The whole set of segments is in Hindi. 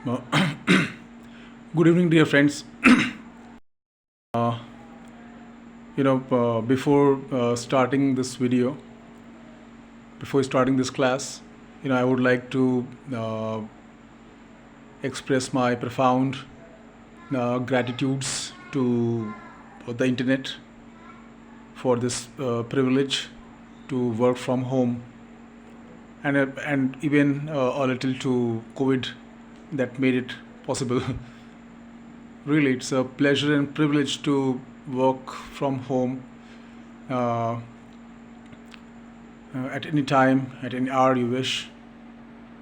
Uh, Good evening, dear friends. Uh, before starting this video, before starting this class, I would like to express my profound gratitudes to the internet for this privilege to work from home, and even a little to COVID that made it possible. Really, it's a pleasure and privilege to work from home uh, at any time, at any hour you wish.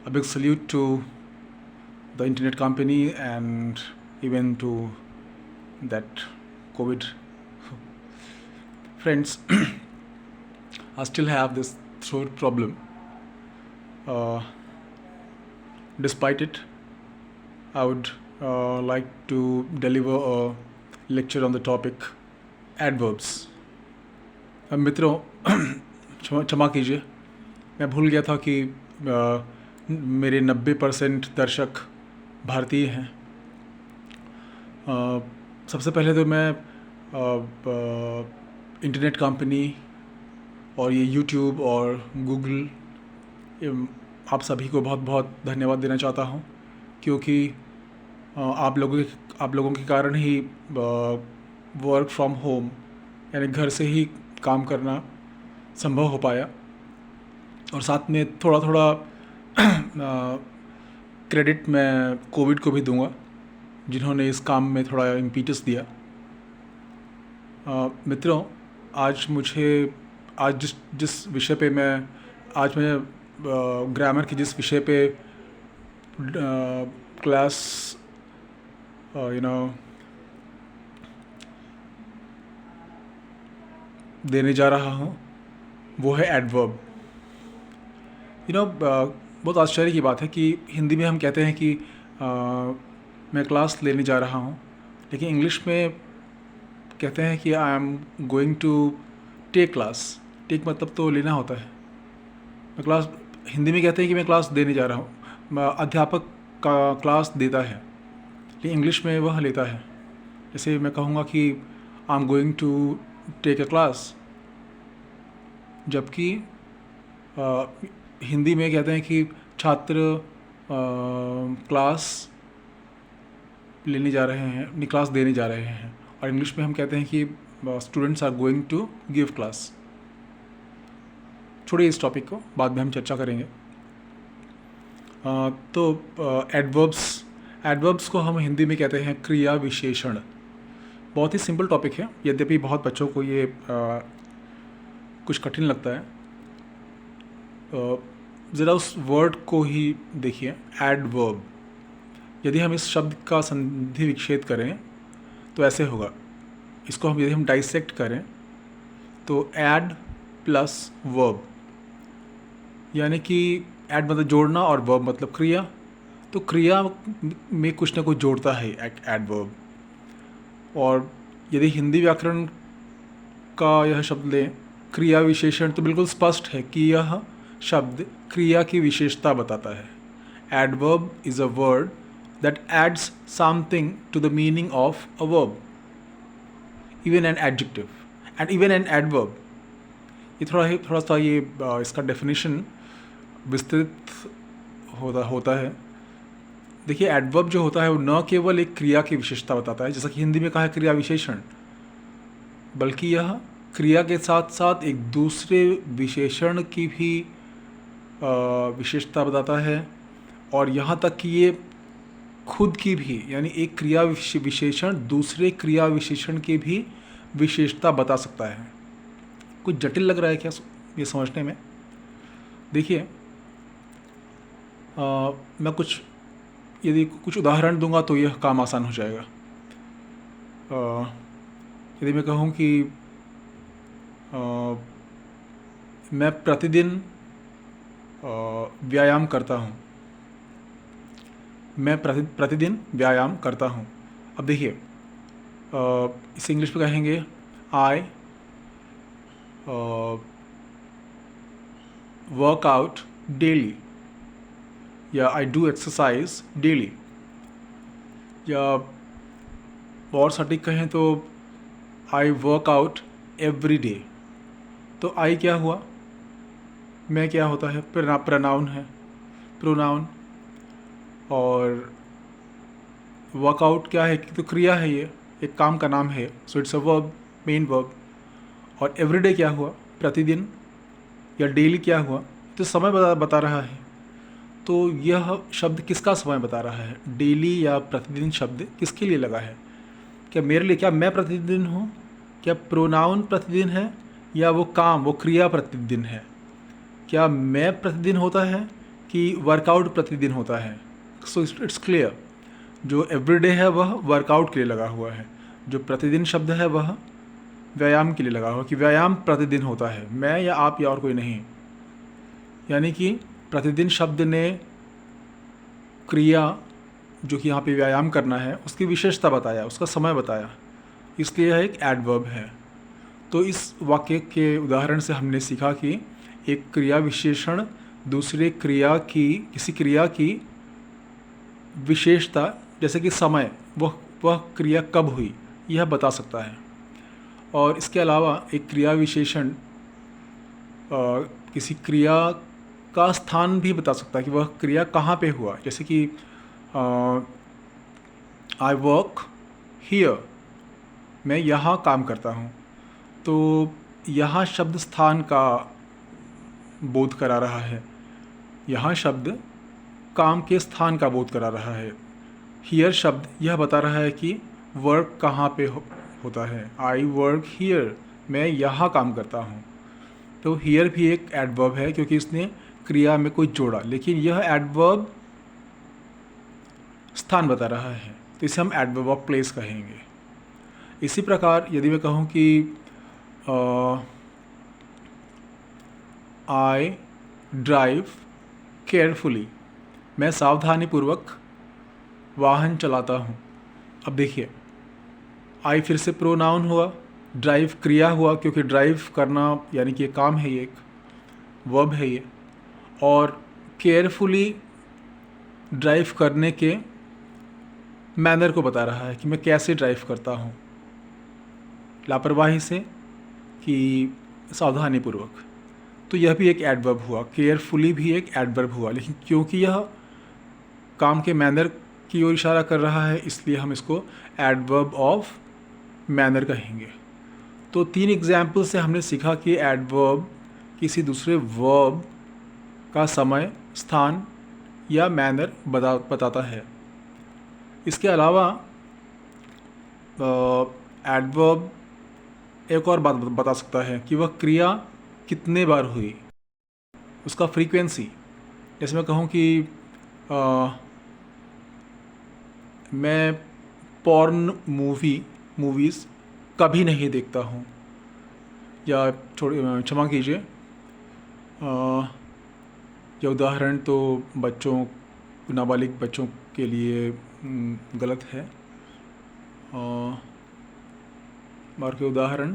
A big salute to the internet company and even to that COVID. Friends, I still have this throat problem. Uh, Despite it, I would like to deliver a lecture on the topic adverbs. मित्रों, क्षमा कीजिए, मैं भूल गया था कि मेरे 90% दर्शक भारतीय हैं। सबसे पहले तो मैं इंटरनेट कंपनी और ये यूट्यूब और गूगल आप सभी को बहुत बहुत धन्यवाद देना चाहता हूँ, क्योंकि आप लोगों के कारण ही वर्क फ्रॉम होम यानी घर से ही काम करना संभव हो पाया। और साथ में थोड़ा थोड़ा क्रेडिट मैं कोविड को भी दूंगा, जिन्होंने इस काम में थोड़ा इम्पीटस दिया। मित्रों, आज जिस विषय पे मैं ग्रामर की जिस विषय पे क्लास देने जा रहा हूँ, वो है एडवर्ब। बहुत आश्चर्य की बात है कि हिंदी में हम कहते हैं कि मैं क्लास लेने जा रहा हूँ, लेकिन इंग्लिश में कहते हैं कि I am going to take class. Take मतलब तो लेना होता है। हिंदी में कहते हैं कि मैं क्लास देने जा रहा हूँ। अध्यापक का क्लास देता है, लेकिन इंग्लिश में वह लेता है। जैसे मैं कहूँगा कि I am going to take a class, जबकि हिंदी में कहते हैं कि छात्र क्लास लेने जा रहे हैं, क्लास देने जा रहे हैं। और इंग्लिश में हम कहते हैं कि students are going to give class. छोड़िए इस टॉपिक को, बाद में हम चर्चा करेंगे। तो एडवर्ब्स को हम हिंदी में कहते हैं क्रिया विशेषण। बहुत ही सिंपल टॉपिक है, यद्यपि बहुत बच्चों को ये कुछ कठिन लगता है। ज़रा उस वर्ड को ही देखिए, एडवर्ब। यदि हम इस शब्द का संधि विच्छेद करें तो ऐसे होगा। इसको यदि हम डाइसेक्ट करें तो एड प्लस वर्ब, यानी कि एड मतलब जोड़ना और वर्ब मतलब क्रिया। तो क्रिया में कुछ ना कुछ जोड़ता है एडवर्ब। और यदि हिंदी व्याकरण का यह शब्द लें क्रिया विशेषण, तो बिल्कुल स्पष्ट है कि यह शब्द क्रिया की विशेषता बताता है। Adverb is a word that adds something to the meaning of a verb, even an adjective and even an adverb. ये थोड़ा सा ये इसका डेफिनेशन विस्तृत होता है। देखिए, एडवर्ब जो होता है वो न केवल एक क्रिया की विशेषता बताता है, जैसा कि हिंदी में कहा है क्रिया विशेषण, बल्कि यह क्रिया के साथ साथ एक दूसरे विशेषण की भी विशेषता बताता है। और यहाँ तक कि ये खुद की भी, यानी एक क्रिया विशेषण दूसरे क्रिया विशेषण की भी विशेषता बता सकता है। कुछ जटिल लग रहा है क्या ये समझने में? देखिए, मैं यदि कुछ उदाहरण दूंगा तो यह काम आसान हो जाएगा। यदि मैं कहूँ कि मैं प्रतिदिन व्यायाम करता हूँ, मैं प्रतिदिन व्यायाम करता हूँ। अब देखिए, इसे इंग्लिश में कहेंगे आई वर्क आउट डेली, या आई डू एक्सरसाइज डेली। या और सटीक कहें तो I work out every day. तो आई क्या हुआ, मैं क्या होता है, प्रनाउन है, प्रोनाउन। और वर्कआउट क्या है, तो क्रिया है, ये एक काम का नाम है, so it's a verb, main verb. और एवरीडे क्या हुआ, प्रतिदिन या डेली क्या हुआ, तो समय बता रहा है। तो यह शब्द किसका समय बता रहा है, डेली या प्रतिदिन शब्द किसके लिए लगा है, क्या मेरे लिए, क्या मैं प्रतिदिन हूँ, क्या प्रोनाउन प्रतिदिन है, या वो काम, वो क्रिया प्रतिदिन है, क्या मैं प्रतिदिन होता है कि वर्कआउट प्रतिदिन होता है। सो इट्स क्लियर, जो एवरीडे है वह वर्कआउट के लिए लगा हुआ है, जो प्रतिदिन शब्द है वह व्यायाम के लिए लगा हुआ, कि व्यायाम प्रतिदिन होता है, मैं या आप या और कोई नहीं। यानी कि प्रतिदिन शब्द ने क्रिया, जो कि यहाँ पे व्यायाम करना है, उसकी विशेषता बताया, उसका समय बताया, इसलिए यह एक एडवर्ब है। तो इस वाक्य के उदाहरण से हमने सीखा कि एक क्रिया विशेषण दूसरे क्रिया की, किसी क्रिया की विशेषता, जैसे कि समय, वह क्रिया कब हुई, यह बता सकता है। और इसके अलावा एक क्रिया विशेषण किसी क्रिया का स्थान भी बता सकता है कि वह क्रिया कहाँ पे हुआ। जैसे कि आई वर्क हियर, मैं यहाँ काम करता हूँ, तो यहाँ शब्द स्थान का बोध करा रहा है, यहाँ शब्द काम के स्थान का बोध करा रहा है। हियर शब्द यह बता रहा है कि वर्क कहाँ पे होता है, आई वर्क हियर, मैं यहाँ काम करता हूँ। तो हियर भी एक एडवर्ब है, क्योंकि इसने क्रिया में कोई जोड़ा, लेकिन यह एडवर्ब स्थान बता रहा है, तो इसे हम एडवर्ब ऑफ प्लेस कहेंगे। इसी प्रकार यदि मैं कहूँ कि आई ड्राइव केयरफुली, मैं सावधानीपूर्वक वाहन चलाता हूँ। अब देखिए, आई फिर से प्रोनाउन हुआ, ड्राइव क्रिया हुआ, क्योंकि ड्राइव करना यानी कि ये काम है, ये एक वर्ब है ये। और केयरफुली ड्राइव करने के मैनर को बता रहा है कि मैं कैसे ड्राइव करता हूँ, लापरवाही से कि सावधानीपूर्वक। तो यह भी एक एडवर्ब हुआ, केयरफुली भी एक एडवर्ब हुआ, लेकिन क्योंकि यह काम के मैनर की ओर इशारा कर रहा है, इसलिए हम इसको एडवर्ब ऑफ मैनर कहेंगे। तो 3 एग्जाम्पल से हमने सीखा कि एडवर्ब किसी दूसरे वर्ब का समय, स्थान या मैनर बताता है। इसके अलावा एडवर्ब एक और बात बता सकता है कि वह क्रिया कितने बार हुई, उसका फ्रीक्वेंसी। जैसे मैं कहूँ कि मैं पॉर्न मूवीज़ कभी नहीं देखता हूँ, या क्षमा कीजिए, यह उदाहरण तो बच्चों, नाबालिग बच्चों के लिए गलत है। और के उदाहरण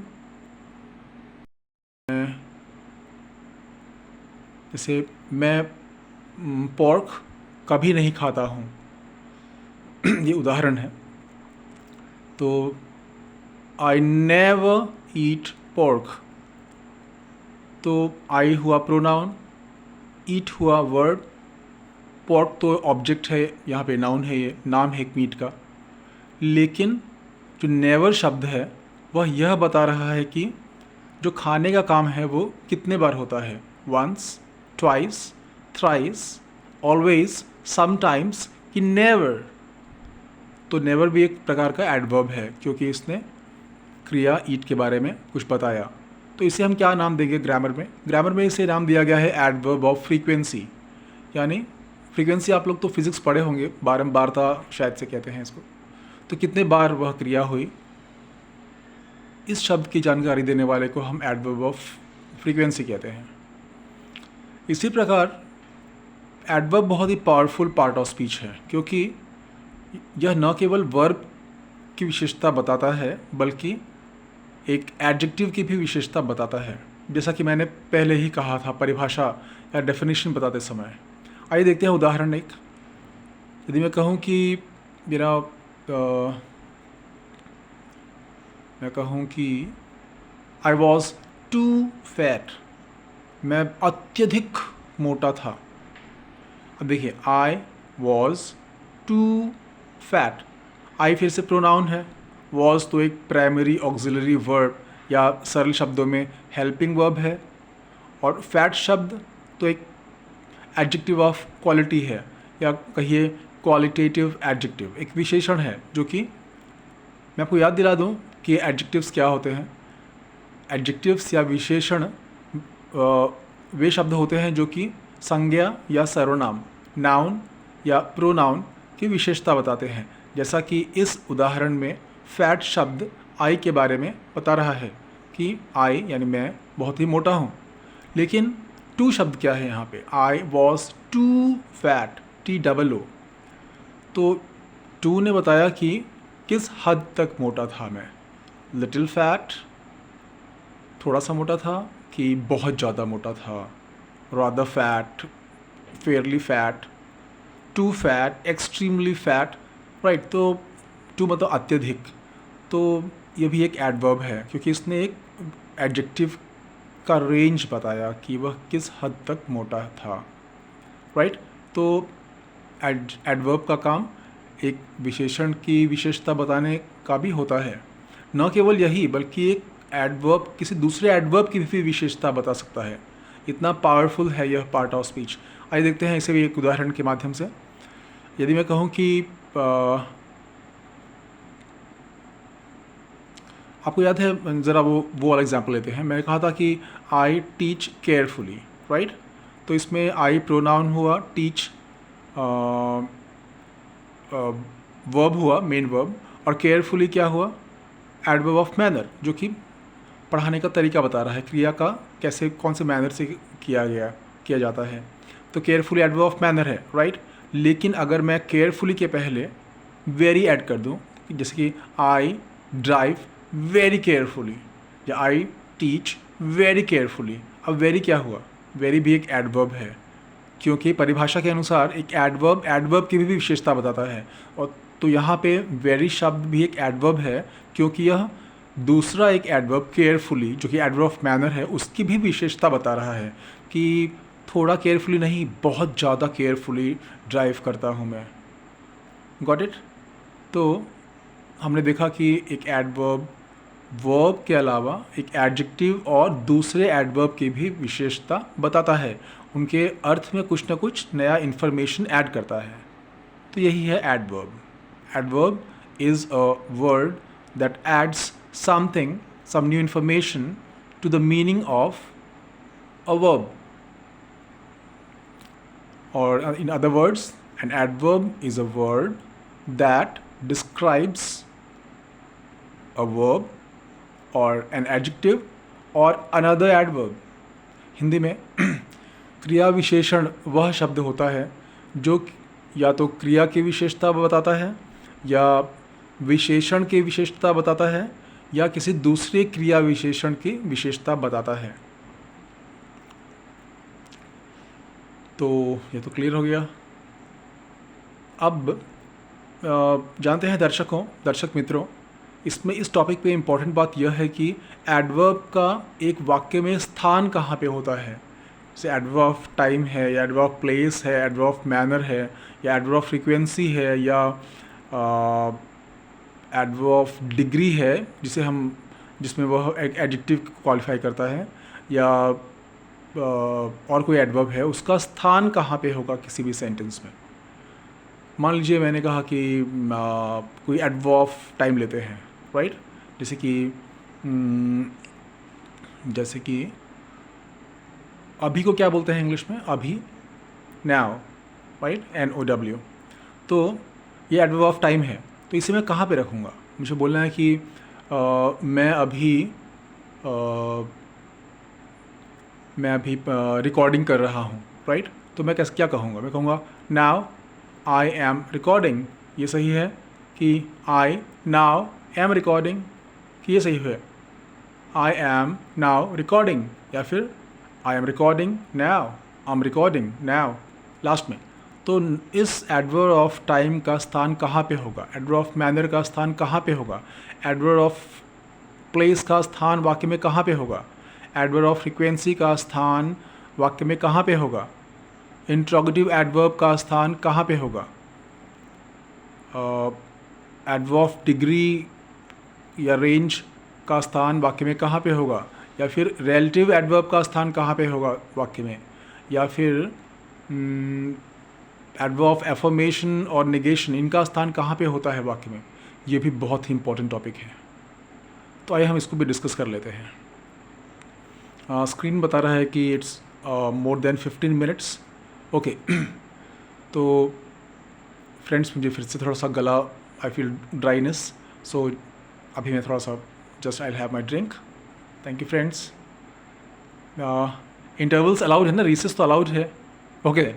जैसे मैं पोर्क कभी नहीं खाता हूँ, ये उदाहरण है। तो आई नेवर ईट पोर्क, तो आई हुआ प्रोनाउन, ईट हुआ वर्ब, पोर्क तो ऑब्जेक्ट है, यहाँ पे नाउन है, ये नाम है एक मीट का। लेकिन जो नेवर शब्द है वह यह बता रहा है कि जो खाने का काम है वो कितने बार होता है, once, twice, thrice, always, sometimes, कि नेवर। तो नेवर भी एक प्रकार का एडवर्ब है, क्योंकि इसने क्रिया ईट के बारे में कुछ बताया। तो इसे हम क्या नाम देंगे ग्रामर में? ग्रामर में इसे नाम दिया गया है एडवर्ब ऑफ फ्रीक्वेंसी। यानी फ्रीक्वेंसी आप लोग तो फिजिक्स पढ़े होंगे, बारंबारता शायद से कहते हैं इसको। तो कितने बार वह क्रिया हुई, इस शब्द की जानकारी देने वाले को हम एडवर्ब ऑफ फ्रीक्वेंसी कहते हैं। इसी प्रकार एडवर्ब बहुत ही पावरफुल पार्ट ऑफ स्पीच है, क्योंकि यह न केवल वर्ब की विशेषता बताता है बल्कि एक एडजेक्टिव की भी विशेषता बताता है, जैसा कि मैंने पहले ही कहा था परिभाषा या डेफिनेशन बताते समय। आइए देखते हैं उदाहरण एक। यदि मैं कहूँ कि मेरा मैं कहूँ कि आई वॉज टू फैट, मैं अत्यधिक मोटा था। अब देखिए आई वॉज टू फैट, आई फिर से प्रोनाउन है, वॉज तो एक प्राइमरी ऑक्सिलरी वर्ब या सरल शब्दों में हेल्पिंग वर्ब है, और फैट शब्द तो एक एडजेक्टिव ऑफ क्वालिटी है, या कहिए क्वालिटेटिव एडजेक्टिव, एक विशेषण है जो कि मैं आपको याद दिला दूं कि एडजेक्टिव्स क्या होते हैं। एडजेक्टिव्स या विशेषण वे शब्द होते हैं जो कि संज्ञा या सर्वनाम, नाउन या प्रोनाउन की विशेषता बताते हैं। जैसा कि इस उदाहरण में फैट शब्द आई के बारे में बता रहा है कि आई यानी मैं बहुत ही मोटा हूँ। लेकिन टू शब्द क्या है यहाँ पे, I was too fat, TOO, तो टू ने बताया कि किस हद तक मोटा था मैं। लिटिल फैट, थोड़ा सा मोटा था, कि बहुत ज़्यादा मोटा था। Rather fat, fairly fat, too fat, extremely fat, right. तो टू मतलब अत्यधिक, तो ये भी एक एडवर्ब है क्योंकि इसने एक एडजेक्टिव का रेंज बताया कि वह किस हद तक मोटा था, राइट। तो एडवर्ब का काम एक विशेषण की विशेषता बताने का भी होता है। न केवल यही बल्कि एक एडवर्ब किसी दूसरे एडवर्ब की भी विशेषता बता सकता है। इतना पावरफुल है यह पार्ट ऑफ स्पीच। आइए देखते हैं इसे भी एक उदाहरण के माध्यम से। यदि मैं कहूँ कि आपको याद है, ज़रा वो वाला एग्जाम्पल लेते हैं। मैंने कहा था कि आई टीच केयरफुली, राइट। तो इसमें आई प्रोनाउन हुआ, टीच वर्ब हुआ, मेन वर्ब, और केयरफुली क्या हुआ, एडवर्ब ऑफ मैनर, जो कि पढ़ाने का तरीका बता रहा है, क्रिया का कैसे कौन से मैनर से किया जाता है। तो केयरफुली एडवर्ब ऑफ मैनर है, राइट। लेकिन अगर मैं केयरफुली के पहले वेरी ऐड कर दूं, जैसे कि आई ड्राइव वेरी केयरफुली या आई टीच वेरी केयरफुली, अब वेरी क्या हुआ, वेरी भी एक एडवर्ब है क्योंकि परिभाषा के अनुसार एक एडवर्ब की भी विशेषता बताता है। और तो यहाँ पे वेरी शब्द भी एक एडवर्ब है क्योंकि यह दूसरा एक एडवर्ब केयरफुली जो कि एडवर्ब ऑफ मैनर है उसकी भी विशेषता बता रहा है कि थोड़ा केयरफुली नहीं, बहुत ज़्यादा केयरफुली ड्राइव करता हूँ मैं। Got it. तो हमने देखा कि एक एडवर्ब वर्ब के अलावा एक एडजेक्टिव और दूसरे एडवर्ब की भी विशेषता बताता है, उनके अर्थ में कुछ ना कुछ नया इन्फॉर्मेशन ऐड करता है। तो यही है adverb. Adverb is a word that adds something, some new information to the meaning of a verb, or in other words, an adverb is a word that describes a verb or an adjective or another adverb. Hindi में क्रिया विशेषण वह शब्द होता है जो या तो क्रिया की विशेषता बताता है या विशेषण की विशेषता बताता है या किसी दूसरे क्रिया विशेषण की विशेषता बताता है। तो ये तो क्लियर हो गया। अब जानते हैं दर्शक मित्रों, इसमें इस टॉपिक पे इम्पॉर्टेंट बात यह है कि एडवर्ब का एक वाक्य में स्थान कहाँ पे होता है। जैसे एडवर्ब ऑफ टाइम है या एडवर्ब ऑफ प्लेस है, एडवर्ब ऑफ मैनर है या एडवर्ब ऑफ फ्रीक्वेंसी है या एडवर्ब ऑफ डिग्री है जिसमें वह एक एडजेक्टिव क्वालिफाई करता है, या और कोई एडवर्ब है, उसका स्थान कहाँ पे होगा किसी भी सेंटेंस में। मान लीजिए मैंने कहा कि कोई एडवर्ब ऑफ टाइम लेते हैं, राइट। जैसे कि अभी को क्या बोलते हैं इंग्लिश में, अभी, नाउ, राइट, NOW। तो ये एडवर्ब ऑफ टाइम है, तो इसे मैं कहाँ पे रखूँगा। मुझे बोलना है कि मैं अभी रिकॉर्डिंग कर रहा हूँ, राइट। तो मैं क्या कहूँगा, मैं कहूँगा नाउ आई एम रिकॉर्डिंग। ये सही है कि आई नाउ एम रिकॉर्डिंग, कि ये सही है आई एम नाउ रिकॉर्डिंग, या फिर I am recording now, I am recording now last में। तो इस एडवर्ब ऑफ टाइम का स्थान कहाँ पे होगा, एडवर्ब ऑफ मैनर का स्थान कहाँ पे होगा, एडवर्ब ऑफ प्लेस का स्थान वाक्य में कहाँ पे होगा, एडवर्ब ऑफ फ्रीक्वेंसी का स्थान वाक्य में कहाँ पे होगा, इंट्रोगेटिव एडवर्ब का स्थान कहाँ पे होगा, एडवर्ब ऑफ डिग्री या रेंज का स्थान वाक्य में कहाँ पे होगा, या फिर रिलेटिव एडवर्ब का स्थान कहाँ पे होगा वाक्य में, या फिर एडवर्ब ऑफ एफर्मेशन और नेगेशन इनका स्थान कहाँ पे होता है वाक्य में। ये भी बहुत ही इंपॉर्टेंट टॉपिक है, तो आइए हम इसको भी डिस्कस कर लेते हैं। स्क्रीन बता रहा है कि it's more than 15 minutes. Okay तो फ्रेंड्स, मुझे फिर से थोड़ा सा गला, आई फील ड्राइनेस, सो अभी मैं थोड़ा सा just I have my drink. Thank you friends. Intervals allowed है ना, रिसेस तो अलाउड है। Okay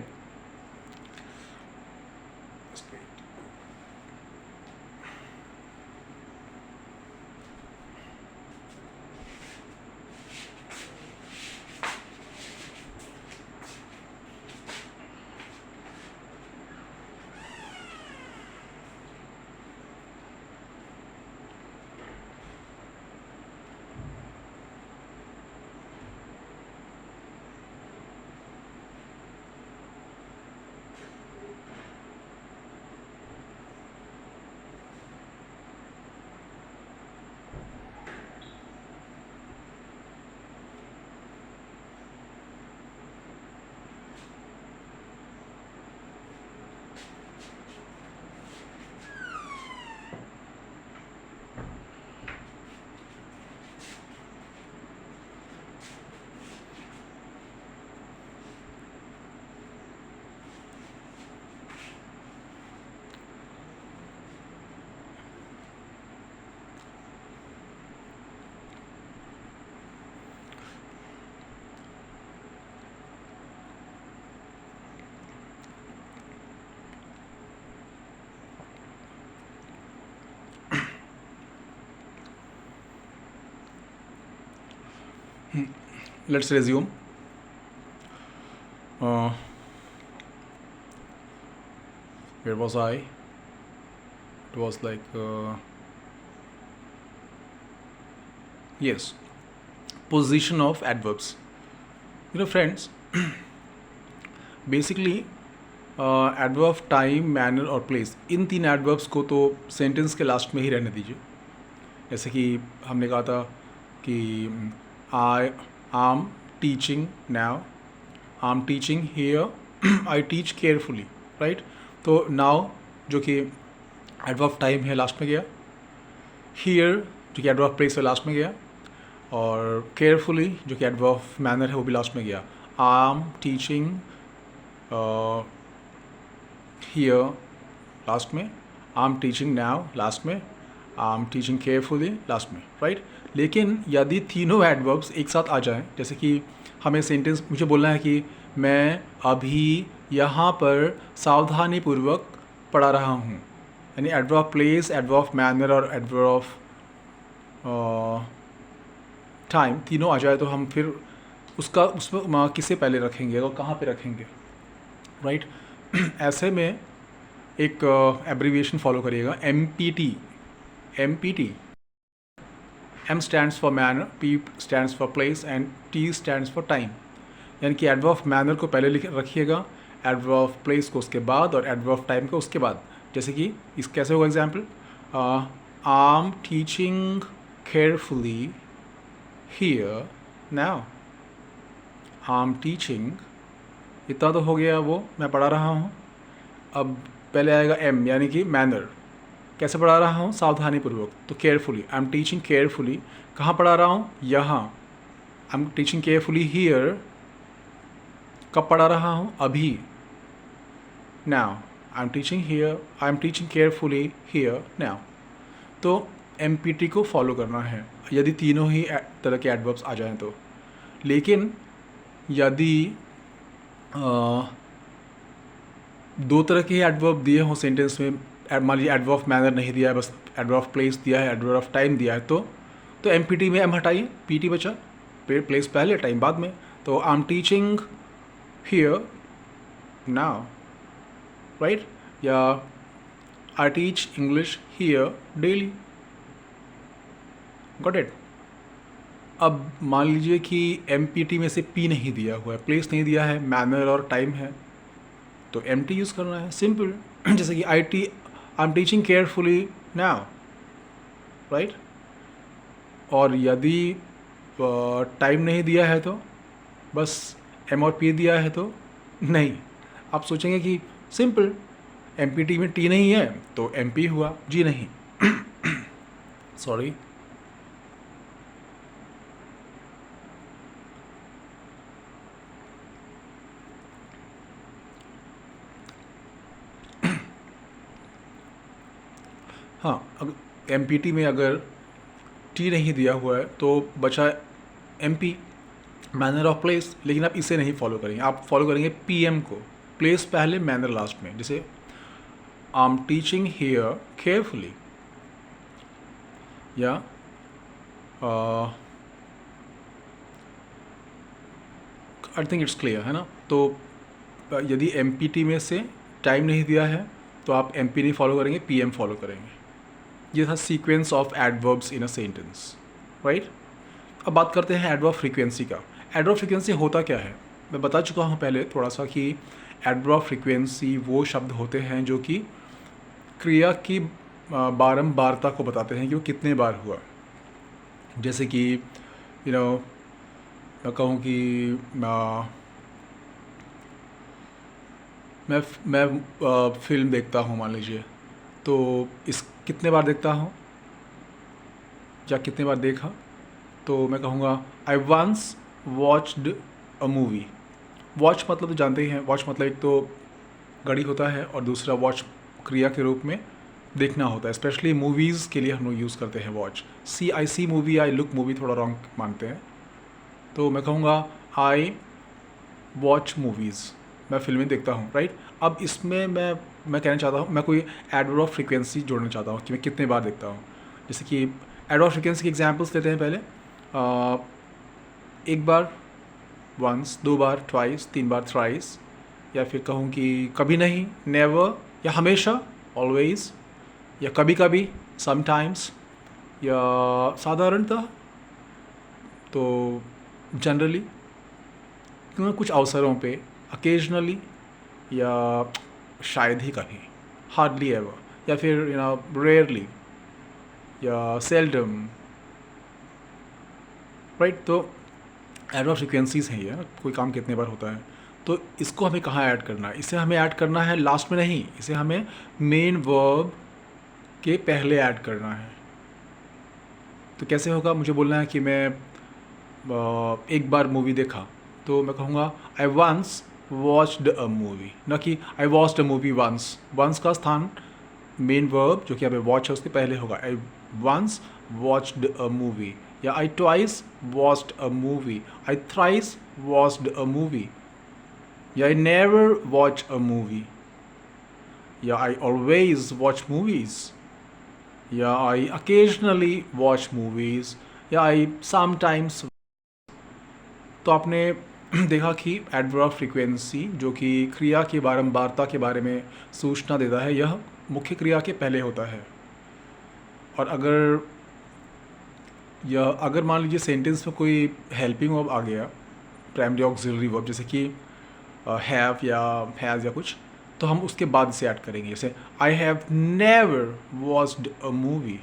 let's resume. Where was I? It was like yes, position of adverbs. Friends, basically adverb of time, manner और प्लेस, इन 3 एडवर्ब्स को तो सेंटेंस के लास्ट में ही रहने दीजिए। जैसे कि हमने कहा था कि आई आम teaching now, I am teaching here, I teach carefully, right. तो नाउ जो कि एडवर्ब ऑफ टाइम है लास्ट में गया, हियर जो कि एडवर्ब ऑफ प्लेस है लास्ट में गया, और केयरफुली जो कि एडवर्ब ऑफ मैनर है वो भी लास्ट में गया। I am teaching here last में, I am teaching now last में, I am teaching carefully last में, राइट। लेकिन यदि तीनों एडवर्ब्स एक साथ आ जाएं, जैसे कि हमें सेंटेंस, मुझे बोलना है कि मैं अभी यहाँ पर सावधानीपूर्वक पढ़ा रहा हूँ, यानी adverb of place, adverb of manner और एडवर्ब ऑफ टाइम तीनों आ जाए, तो हम फिर उसमें किसे पहले रखेंगे और कहाँ पे रखेंगे, राइट। ऐसे में एक एब्रीविएशन फॉलो करिएगा, MPT। M stands for manner, P stands for place and T stands for time। यानी कि एडवर्ब ऑफ मैनर को पहले रखिएगा, एडवर्ब ऑफ प्लेस को उसके बाद, और एडवर्ब ऑफ टाइम को उसके बाद। जैसे कि इस कैसे होगा example, I am teaching carefully here now, I am teaching, इतना तो हो गया, वो मैं पढ़ा रहा हूँ। अब पहले आएगा M, यानी कि मैनर, कैसे पढ़ा रहा हूँ, सावधानीपूर्वक, तो carefully, I am teaching carefully, कहाँ पढ़ा रहा हूँ, यहाँ, आई एम टीचिंग केयरफुली हियर, कब पढ़ा रहा हूँ, अभी, now, I am teaching here, I am teaching carefully here now. तो MPT को फॉलो करना है यदि तीनों ही तरह के एडवर्ब्स आ जाएं तो। लेकिन यदि 2 तरह के एडवर्ब दिए हों सेंटेंस में, मान लीजिए एडवर्ब ऑफ मैनर नहीं दिया है, बस एडवर्ब ऑफ प्लेस दिया है, एडवर्ब ऑफ टाइम दिया है, तो MPT में M हटाइए, PT बचा, प्लेस पहले टाइम बाद में। तो I am teaching here now, right, या I teach English here daily, got it. अब मान लीजिए कि एम में से पी नहीं दिया हुआ है, प्लेस नहीं दिया है, मैनर और टाइम है, तो एम यूज़ करना है, सिंपल। जैसे कि I am teaching carefully now, right. और यदि टाइम नहीं दिया है तो बस एम और पी दिया है तो नहीं, आप सोचेंगे कि सिंपल, एम में टी नहीं है तो एम हुआ, जी नहीं। सॉरी। हाँ, अगर एम में अगर टी नहीं दिया हुआ है तो बचा एम मैनर ऑफ प्लेस, लेकिन आप इसे नहीं फॉलो करेंगे, आप फॉलो करेंगे पीएम को, प्लेस पहले मैनर लास्ट में। जैसे आई एम टीचिंग हियर केयरफुली, या आई थिंक इट्स क्लियर, है ना। तो यदि एम में से टाइम नहीं दिया है तो आप एम नहीं फॉलो करेंगे, पीएम फॉलो करेंगे। ये था sequence of adverbs in a sentence, right. अब बात करते हैं एडवर्ब फ्रीक्वेंसी का। एडवर्ब फ्रीक्वेंसी होता क्या है, मैं बता चुका हूँ पहले थोड़ा सा कि एडवर्ब फ्रीक्वेंसी वो शब्द होते हैं जो कि क्रिया की बारंबारता को बताते हैं कि वो कितने बार हुआ। जैसे कि मैं कहूँ कि मैं फिल्म देखता हूँ मान लीजिए, तो इस कितने बार देखता हूँ या कितने बार देखा, तो मैं कहूँगा I once watched a movie. Watch मतलब तो जानते ही हैं, वॉच मतलब एक तो घड़ी होता है और दूसरा वॉच क्रिया के रूप में देखना होता है। स्पेशली मूवीज़ के लिए हम लोग यूज़ करते हैं watch. See movie, I look movie थोड़ा रॉन्ग मानते हैं, तो मैं कहूँगा आई वॉच मूवीज़, मैं फिल्में देखता हूँ, राइट। अब इसमें मैं कहना चाहता हूँ, मैं कोई एडवर्ब ऑफ फ्रीक्वेंसी जोड़ना चाहता हूँ कि मैं कितने बार देखता हूँ। जैसे कि एडवर्ब फ्रीक्वेंसी के एग्जांपल्स लेते हैं पहले। एक बार वंस, दो बार ट्वाइस, तीन बार थ्राइस, या फिर कहूँ कि कभी नहीं नेवर, या हमेशा ऑलवेज़, या कभी कभी समटाइम्स, या साधारणतः तो जनरली, कुछ अवसरों पे अकेजनली, या शायद ही कभी, हार्डली एवर, या फिर रेयरली, या सेल्डम, राइट। तो एडवर्ब फ्रीक्वेंसीज हैं ये, कोई काम कितने बार होता है। तो इसको हमें कहाँ ऐड करना है, इसे हमें ऐड करना है लास्ट में नहीं, इसे हमें मेन वर्ब के पहले ऐड करना है। तो कैसे होगा, मुझे बोलना है कि मैं एक बार मूवी देखा, तो मैं कहूँगा I once watched a movie, न कि I watched a movie once. Once का स्थान मेन वर्ब जो कि यहाँ पे वॉच है उसके पहले होगा। I once watched a movie, या I twice watched a movie, I thrice watched a movie, या I never watch a movie, या आई ऑलवेज वॉच मूवीज़, या आई अकेजनली वॉच मूवीज़, या आई समटाइम्स। तो आपने देखा कि एडवर्ब फ्रीक्वेंसी जो कि क्रिया की बारंबारता के बारे में सूचना देता है, यह मुख्य क्रिया के पहले होता है। और अगर मान लीजिए सेंटेंस में कोई हेल्पिंग वर्ब आ गया, प्राइमरी ऑक्सिलरी वर्ब, जैसे कि हैव या हैज़ या कुछ, तो हम उसके बाद इसे ऐड करेंगे। जैसे I have never watched a movie,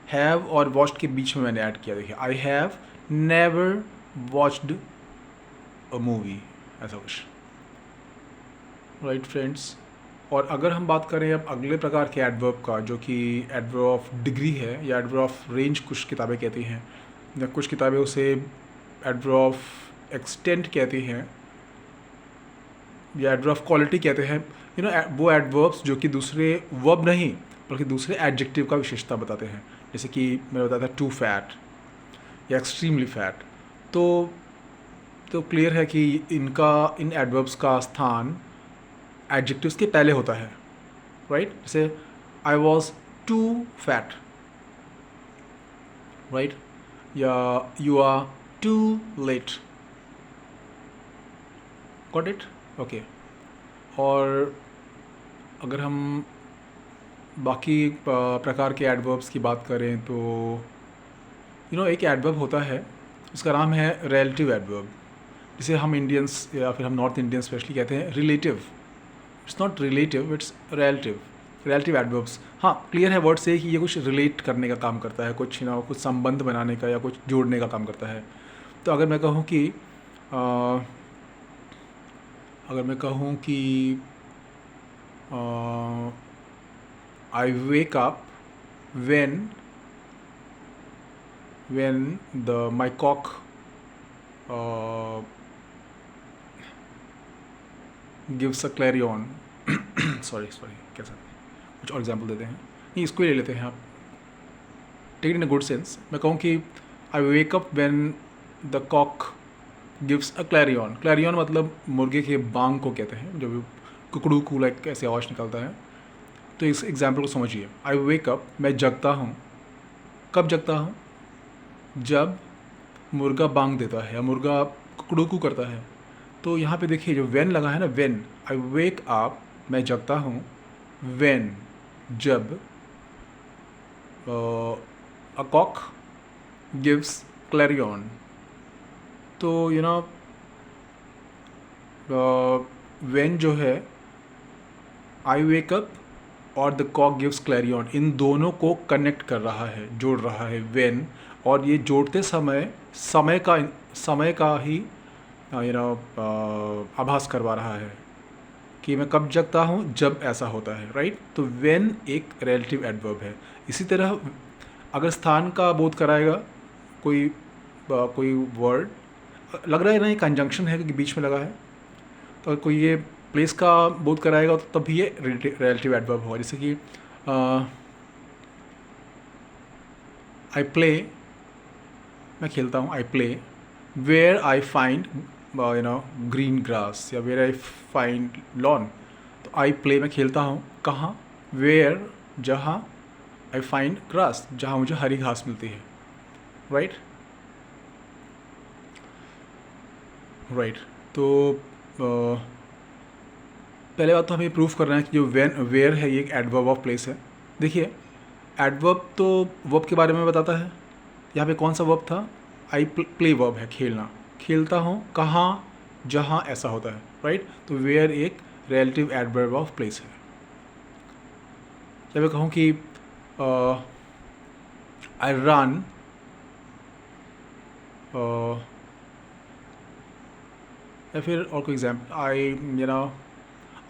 have और वॉच्ड के बीच में मैंने ऐड किया, देखिए I have never watched a movie, ऐसा कुछ, राइट फ्रेंड्स। और अगर हम बात करें अब अगले प्रकार के एडवर्ब का, जो कि एडवर्ब ऑफ डिग्री है या एडवर्ब ऑफ रेंज कुछ किताबें कहती हैं, या कुछ किताबें उसे एडवर्ब ऑफ एक्सटेंट कहती हैं, या एडवर्ब ऑफ क्वालिटी कहते हैं। वो एडवर्ब्स जो कि दूसरे वर्ब नहीं बल्कि दूसरे एडजेक्टिव का विशेषता बताते हैं। जैसे कि मैंने बताया था टू फैट या एक्सट्रीमली फैट। तो क्लियर है कि इन एडवर्ब्स का स्थान एडजेक्टिव्स के पहले होता है, राइट। जैसे I was too fat, right, या you are too late, got it, okay. और अगर हम बाकी प्रकार के एडवर्ब्स की बात करें तो एक एडवर्ब होता है, उसका नाम है रिलेटिव एडवर्ब, जिसे हम इंडियंस या फिर हम नॉर्थ इंडियंस स्पेशली कहते हैं relative. It's not relative, it's relative. Relative adverbs, हाँ क्लियर है वर्ड से कि ये कुछ रिलेट करने का काम करता है, कुछ कुछ संबंध बनाने का या कुछ जोड़ने का काम करता है। तो अगर मैं कहूँ कि I wake up when my cock gives a clarion sorry कैसा, कुछ और एग्जाम्पल देते हैं, नहीं इसको ही ले लेते हैं आप, take in a good sense. मैं कहूँ कि I wake up when the cock gives a clarion. Clarion मतलब मुर्गे के बांग को कहते हैं, जो भी कुकड़ू कू लाइक ऐसे आवाज़ निकलता है। तो इस एग्जाम्पल को समझिए, आई वेक अप, मैं जगता हूँ। कब जगता हूँ? जब मुर्गा बांग देता है या मुर्गा कुकड़ू कू करता है। तो यहाँ पे देखिए जो वेन लगा है ना, वेन, आई वेक अप, मैं जगता हूँ, वेन, जब, अ कॉक गिव्स क्लैरियन। तो वेन जो है, आई वेक अप और द कॉक गिव्स क्लैरियन, इन दोनों को कनेक्ट कर रहा है, जोड़ रहा है वेन, और ये जोड़ते समय का ही आभास करवा रहा है कि मैं कब जगता हूँ, जब ऐसा होता है, राइट। तो वेन एक रिलेटिव एडवर्ब है। इसी तरह अगर स्थान का बोध कराएगा कोई वर्ड, लग रहा है ना ये कंजंक्शन है क्योंकि बीच में लगा है, तो कोई ये प्लेस का बोध कराएगा तो तब भी ये रिलेटिव एडवर्ब होगा। जैसे कि आई प्ले, मैं खेलता हूँ, I play, where I find green grass या वेयर आई फाइंड लॉन। तो आई प्ले, मैं खेलता हूँ, कहाँ? वेयर, जहाँ, आई फाइंड ग्रास, जहाँ मुझे हरी घास मिलती है, राइट। तो पहले बात तो हमें प्रूफ करना है कि जो वेयर है ये एक एडवर्ब ऑफ प्लेस है। देखिए एडवर्ब तो वर्ब के बारे में बताता है, यहाँ पे कौन सा वर्ब था? आई प्ले वर्ब है, खेलना, खेलता हूँ, कहाँ? जहाँ ऐसा होता है, राइट। तो वेयर एक रिलेटिव एडवर्ब ऑफ प्लेस है। जब मैं कहूँ कि आई रन, या फिर और कोई example,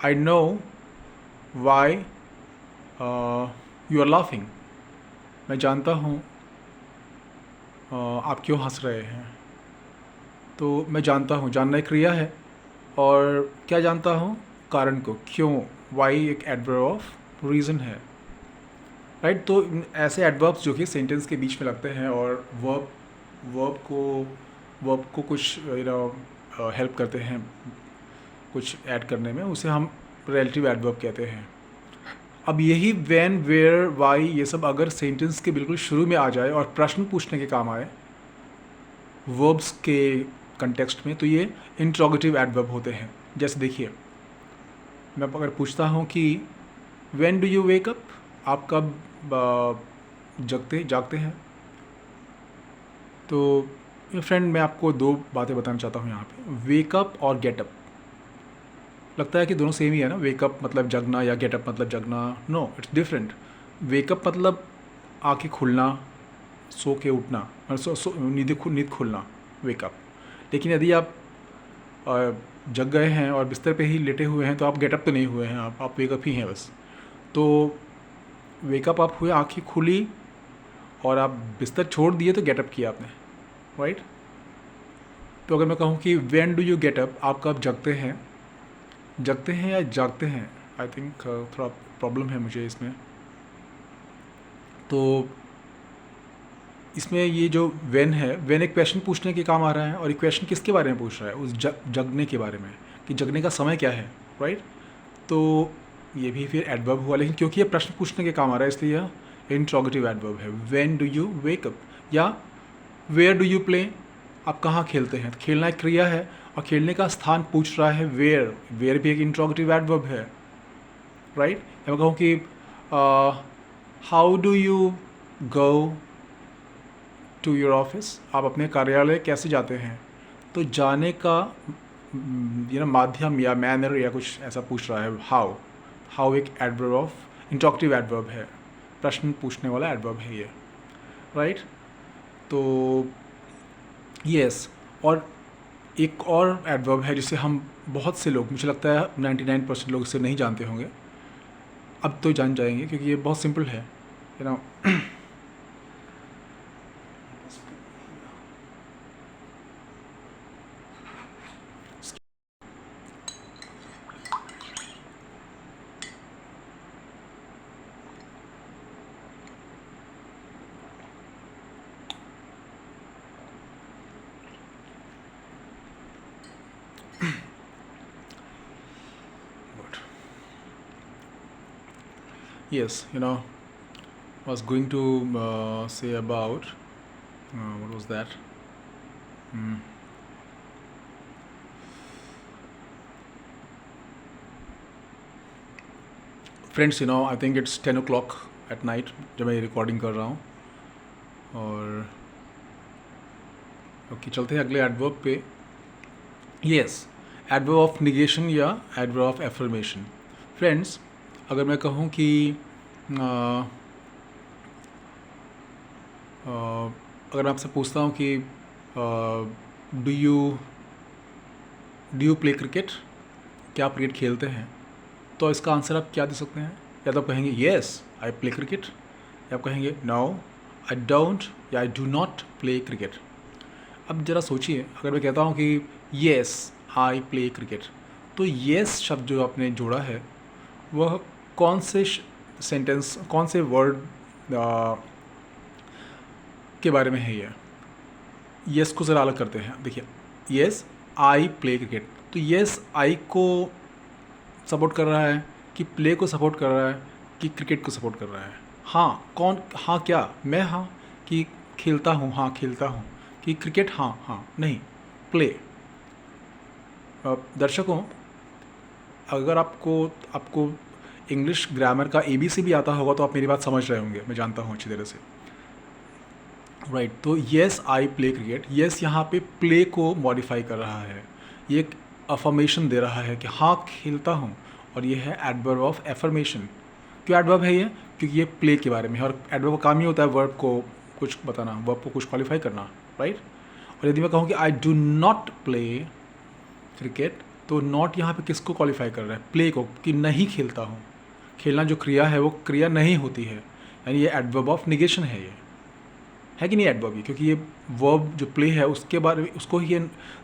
I know why you are laughing, मैं जानता हूँ आप क्यों हंस रहे हैं। तो मैं जानता हूँ, जानना एक क्रिया है, और क्या जानता हूँ? कारण को, क्यों, वाई एक एडवर्ब ऑफ रीज़न है, राइट। तो ऐसे एडवर्ब्स जो कि सेंटेंस के बीच में लगते हैं और वर्ब को कुछ हेल्प करते हैं कुछ ऐड करने में, उसे हम रिलेटिव एडवर्ब कहते हैं। अब यही व्हेन, वेयर, वाई, ये सब अगर सेंटेंस के बिल्कुल शुरू में आ जाए और प्रश्न पूछने के काम आए वर्ब्स के कंटेक्स्ट में, तो ये इंट्रोगेटिव एडवर्ब होते हैं। जैसे देखिए, मैं अगर पूछता हूँ कि when do you wake up, आप कब जागते हैं। तो फ्रेंड मैं आपको दो बातें बताना चाहता हूँ यहाँ पे, वेकअप और गेटअप। लगता है कि दोनों सेम ही है ना, वेकअप मतलब जगना या गेटअप मतलब जगना। No, it's different. वेकअप मतलब आँखें खुलना, सो के उठना, नींद खुलना, वेकअप। लेकिन यदि आप जग गए हैं और बिस्तर पे ही लेटे हुए हैं तो आप गेटअप तो नहीं हुए हैं, आप वेकअप ही हैं बस। तो वेकअप आप हुए, आँखें खुली और आप बिस्तर छोड़ दिए तो गेटअप किया आपने, राइट। तो अगर मैं कहूँ कि व्हेन डू यू गेटअप, आप कब जगते हैं या जागते हैं, आई थिंक थोड़ा प्रॉब्लम है मुझे इसमें। तो इसमें ये जो व्हेन है, व्हेन एक क्वेश्चन पूछने के काम आ रहा है, और एक क्वेश्चन किसके बारे में पूछ रहा है? उस जगने के बारे में, कि जगने का समय क्या है, राइट। तो ये भी फिर एडवर्ब हुआ, लेकिन क्योंकि ये प्रश्न पूछने के काम आ रहा है इसलिए यह इंट्रोगेटिव एडवर्ब है। When do you wake up या वेयर डू यू प्ले, आप कहाँ खेलते हैं। खेलना एक क्रिया है और खेलने का स्थान पूछ रहा है वेयर भी एक इंट्रोगेटिव एडवर्ब है। राइट। या मैं कहूँ कि how do you go to your office, आप अपने कार्यालय कैसे जाते हैं। तो जाने का माध्यम या मैनर या कुछ ऐसा पूछ रहा है। हाउ एक एडवर्ब ऑफ इंटॉक्टिव एडवर्ब है, प्रश्न पूछने वाला एडवर्ब है ये, राइट। तो यस, और एक और एडवर्ब है जिसे हम बहुत से लोग, मुझे लगता है 99% लोग इसे नहीं जानते होंगे, अब तो जान जाएंगे क्योंकि ये बहुत सिंपल है, you know. Yes, was going to say about what was that? Friends, I think it's 10 o'clock at night जब मैं ये रिकॉर्डिंग कर रहा हूँ। और ओके, चलते हैं अगले एडवर्ब पे। यस, एडवर्ब ऑफ निगेशन या एडवर्ब ऑफ एफर्मेशन। फ्रेंड्स, अगर मैं कहूँ कि अगर मैं आपसे पूछता हूँ कि डू यू प्ले क्रिकेट, क्या आप क्रिकेट खेलते हैं, तो इसका आंसर आप क्या दे सकते हैं। या तो आप कहेंगे येस आई प्ले क्रिकेट, या आप कहेंगे नो आई डोंट या I do not play cricket. अब ज़रा सोचिए, अगर मैं कहता हूँ कि येस आई प्ले क्रिकेट, तो येस शब्द जो आपने जोड़ा है वह कौन से सेंटेंस, कौन से वर्ड के बारे में है। ये येस को ज़रा अलग करते हैं। देखिए, येस आई प्ले क्रिकेट, तो येस आई को सपोर्ट कर रहा है कि प्ले को सपोर्ट कर रहा है कि क्रिकेट को सपोर्ट कर रहा है। हाँ कौन, हाँ क्या मैं, हाँ कि खेलता हूँ, हाँ खेलता हूँ कि क्रिकेट, हाँ हाँ नहीं प्ले। दर्शकों, अगर आपको इंग्लिश ग्रामर का ABC भी आता होगा तो आप मेरी बात समझ रहे होंगे, मैं जानता हूँ अच्छी तरह से, राइट। तो yes I play cricket, yes यहाँ पे प्ले को मॉडिफाई कर रहा है, ये एक अफर्मेशन दे रहा है कि हाँ खेलता हूँ, और ये है एडवर्ब ऑफ एफर्मेशन। क्यों एडवर्ब है ये, क्योंकि ये प्ले के बारे में है, और एडवर्ब का काम ही होता है वर्ब को कुछ बताना, वर्ब को कुछ क्वालिफाई करना, राइट। और यदि मैं कहूँ कि I do not play cricket, तो नॉट यहाँ पे किसको क्वालिफाई कर रहा है, प्ले को, कि नहीं खेलता हूँ। खेलना जो क्रिया है वो क्रिया नहीं होती है, यानी ये एडवर्ब ऑफ निगेशन है, ये है कि नहीं एडवर्ब, ये क्योंकि ये वर्ब जो प्ले है उसके बारे में, उसको ही ये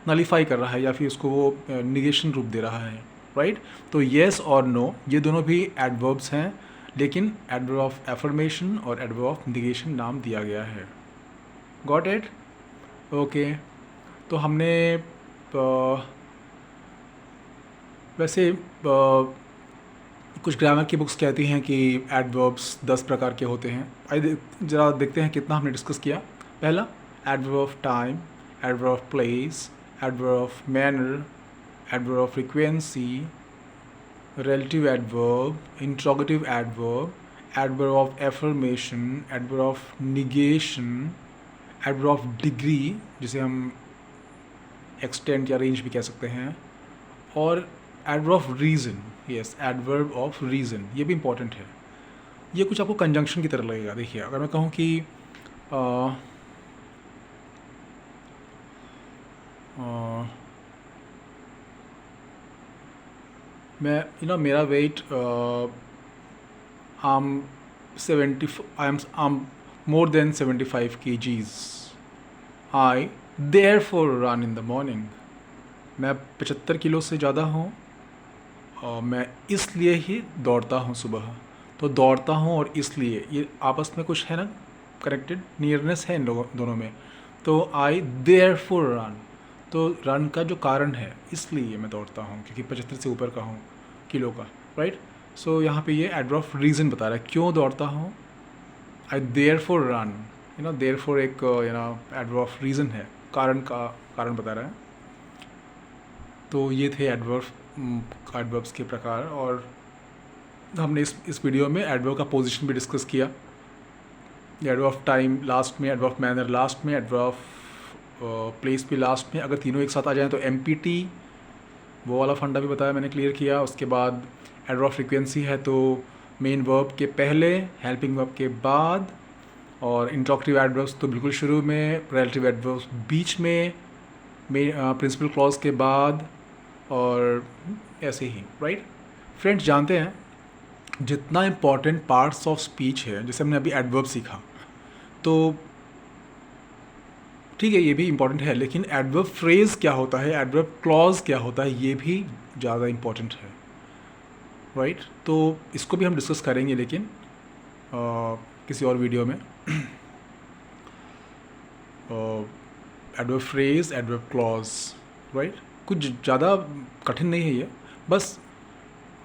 नलीफाई कर रहा है या फिर उसको वो निगेशन रूप दे रहा है, राइट। तो येस और नो ये दोनों भी एडवर्ब्स हैं, लेकिन एडवर्ब ऑफ एफर्मेशन और एडवर्ब ऑफ निगेशन नाम दिया गया है। Got it? ओके। तो हमने वैसे कुछ ग्रामर की बुक्स कहती हैं कि एडवर्ब्स 10 प्रकार के होते हैं। आइए ज़रा देखते हैं कितना हमने डिस्कस किया। पहला, adverb of time, adverb of place, adverb of manner, adverb of frequency, relative adverb, interrogative adverb, adverb of affirmation, adverb of negation, adverb of degree जिसे हम extent या range भी कह सकते हैं, और adverb of reason, yes, adverb of reason, ये भी important है। ये कुछ आपको conjunction की तरह लगेगा। देखिए, अगर मैं कहूँ कि मैं मेरा wait I'm more than 75 kgs. I therefore run in the morning. मैं 75 किलो से ज़्यादा हूँ और मैं इसलिए ही दौड़ता हूँ सुबह। तो दौड़ता हूँ और इसलिए, ये आपस में कुछ है ना, कनेक्टेड नियरनेस है इन लोगों दोनों में। तो आई therefore रन, तो रन का जो कारण है इसलिए मैं दौड़ता हूँ क्योंकि 75 से ऊपर का हूँ किलो का, राइट। सो यहाँ पे ये एडवर्ब ऑफ रीज़न बता रहा है क्यों दौड़ता हूँ। आई therefore रन, therefore एक एडवर्ब ऑफ रीज़न है, कारण बता रहा है। तो ये थे एडवर्ब्स के प्रकार। और हमने इस वीडियो में एडवर्ब का पोजीशन भी डिस्कस किया, एडवर्ब ऑफ टाइम लास्ट में, एडवर्ब ऑफ मैनर लास्ट में, एडवर्ब ऑफ प्लेस भी लास्ट में। अगर तीनों एक साथ आ जाएँ तो MPT, वो वाला फंडा भी बताया मैंने, क्लियर किया। उसके बाद एडवर्ब ऑफ फ्रीक्वेंसी है तो मेन वर्ब के पहले, हेल्पिंग वर्ब के बाद, और इंट्रोगेटिव एडवर्ब्स तो बिल्कुल शुरू में, रिलेटिव एडवर्ब्स बीच में, प्रिंसिपल क्लॉज के बाद, और ऐसे ही, राइट। फ्रेंड्स, जानते हैं जितना इम्पॉर्टेंट पार्ट्स ऑफ स्पीच है, जैसे हमने अभी एडवर्ब सीखा, तो ठीक है ये भी इम्पॉर्टेंट है, लेकिन एडवर्ब फ्रेज क्या होता है, एडवर्ब क्लॉज क्या होता है, ये भी ज़्यादा इम्पॉर्टेंट है, राइट। तो इसको भी हम डिस्कस करेंगे, लेकिन किसी और वीडियो में। Adverb phrase, adverb clause, right, कुछ ज़्यादा कठिन नहीं है ये। बस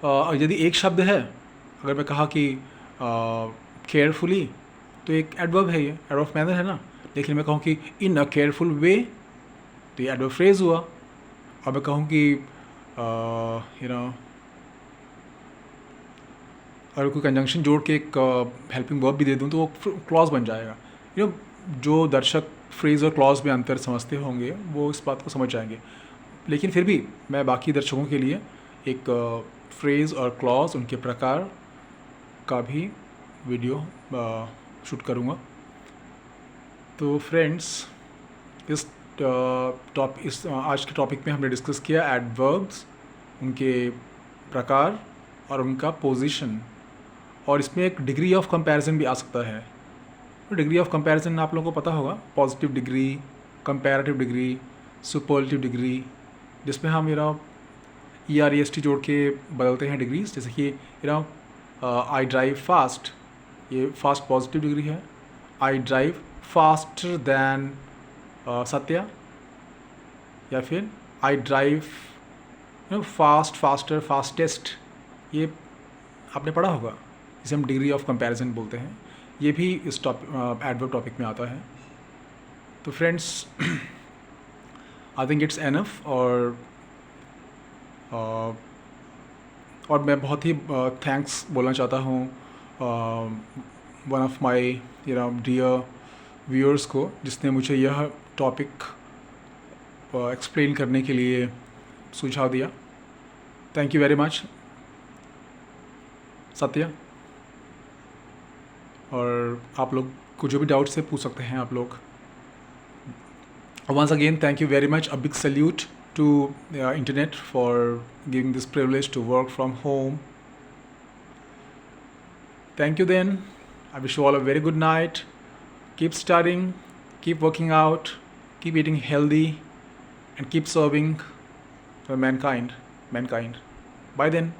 यदि एक शब्द है, अगर मैं कहा कि केयरफुली, तो एक एडवर्ब है, ये एडवर्ब ऑफ मैनर है ना। लेकिन मैं कहूँ कि इन अ केयरफुल वे, तो ये एडवर्ब फ्रेज हुआ। और मैं कहूँ कि अगर कोई कंजंक्शन जोड़ के एक हेल्पिंग वर्ब भी दे दूँ तो वो क्लॉज बन जाएगा। जो दर्शक फ्रेज और क्लॉज में अंतर समझते होंगे वो इस बात को समझ जाएंगे। लेकिन फिर भी मैं बाकी दर्शकों के लिए एक फ्रेज और क्लॉज, उनके प्रकार का भी वीडियो शूट करूँगा। तो फ्रेंड्स, इस आज के टॉपिक में हमने डिस्कस किया एडवर्ब्स, उनके प्रकार और उनका पोजीशन, और इसमें एक डिग्री ऑफ कंपैरिजन भी आ सकता है। तो डिग्री ऑफ कंपैरिजन आप लोगों को पता होगा, positive degree, comparative degree, superlative degree, जिसमें हम EREST जोड़ के बदलते हैं डिग्रीज। जैसे कि आई ड्राइव फास्ट, ये फास्ट पॉजिटिव डिग्री है। I drive faster than Satya, या फिर I drive fast, faster, fastest, ये आपने पढ़ा होगा, इसे हम डिग्री ऑफ कंपैरिजन बोलते हैं। ये भी इस एडवर्ब टॉपिक में आता है। तो friends, I think it's enough. और मैं बहुत ही थैंक्स बोलना चाहता हूँ one of my dear viewers को, जिसने मुझे यह टॉपिक एक्सप्लेन करने के लिए सुझाव दिया। Thank you very much Satya. और आप लोग को जो भी डाउट्स है पूछ सकते हैं आप लोग। Once again, thank you very much. A big salute to internet for giving this privilege to work from home. Thank you then. I wish you all a very good night. Keep studying, keep working out, keep eating healthy, and keep serving mankind. Bye then.